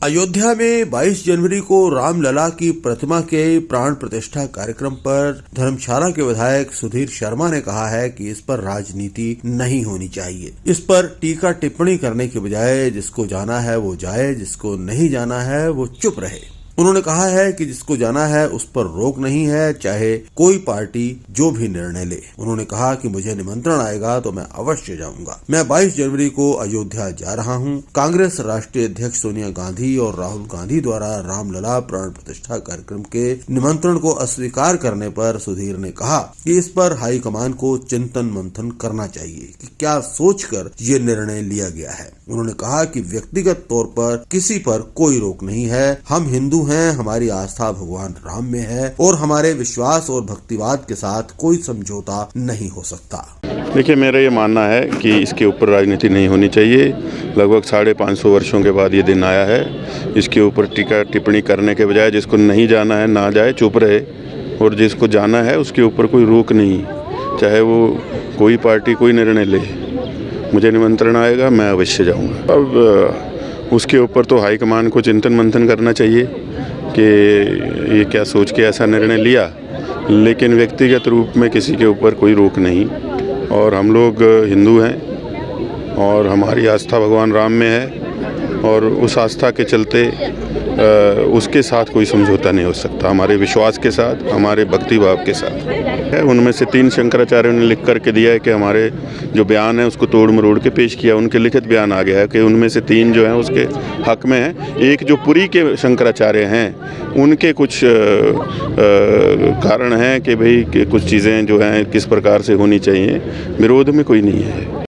अयोध्या में 22 जनवरी को रामलला की प्रतिमा के प्राण प्रतिष्ठा कार्यक्रम पर धर्मशाला के विधायक सुधीर शर्मा ने कहा है कि इस पर राजनीति नहीं होनी चाहिए। इस पर टीका टिप्पणी करने के बजाय जिसको जाना है वो जाए, जिसको नहीं जाना है वो चुप रहे। उन्होंने कहा है कि जिसको जाना है उस पर रोक नहीं है, चाहे कोई पार्टी जो भी निर्णय ले। उन्होंने कहा कि मुझे निमंत्रण आएगा तो मैं अवश्य जाऊंगा। मैं 22 जनवरी को अयोध्या जा रहा हूं। कांग्रेस राष्ट्रीय अध्यक्ष सोनिया गांधी और राहुल गांधी द्वारा रामलला प्राण प्रतिष्ठा कार्यक्रम के निमंत्रण को अस्वीकार करने पर सुधीर ने कहा कि इस पर हाईकमान को चिंतन मंथन करना चाहिए कि क्या सोचकर ये निर्णय लिया गया है। उन्होंने कहा कि व्यक्तिगत तौर पर किसी पर कोई रोक नहीं है। हम हिंदू हैं, हमारी आस्था भगवान राम में है और हमारे विश्वास और भक्तिवाद के साथ कोई समझौता नहीं हो सकता। देखिए, मेरा ये मानना है कि इसके ऊपर राजनीति नहीं होनी चाहिए। लगभग 550 वर्षों के बाद ये दिन आया है। इसके ऊपर टीका टिप्पणी करने के बजाय जिसको नहीं जाना है ना जाए, चुप रहे, और जिसको जाना है उसके ऊपर कोई रोक नहीं, चाहे वो कोई पार्टी कोई निर्णय ले। मुझे निमंत्रण आएगा, मैं अवश्य जाऊंगा। अब उसके ऊपर तो हाईकमान को चिंतन मंथन करना चाहिए कि ये क्या सोच के ऐसा निर्णय लिया, लेकिन व्यक्तिगत रूप में किसी के ऊपर कोई रोक नहीं। और हम लोग हिंदू हैं और हमारी आस्था भगवान राम में है, और उस आस्था के चलते उसके साथ कोई समझौता नहीं हो सकता। हमारे विश्वास के साथ, हमारे भक्ति भाव के साथ। उनमें से 3 शंकराचार्यों ने लिख करके दिया है कि हमारे जो बयान है उसको तोड़ मरोड़ के पेश किया। उनके लिखित बयान आ गया है कि उनमें से 3 जो हैं उसके हक में हैं। एक जो पुरी के शंकराचार्य हैं उनके कुछ कारण हैं कि भाई कि कुछ चीज़ें जो हैं किस प्रकार से होनी चाहिए, विरोध में कोई नहीं है।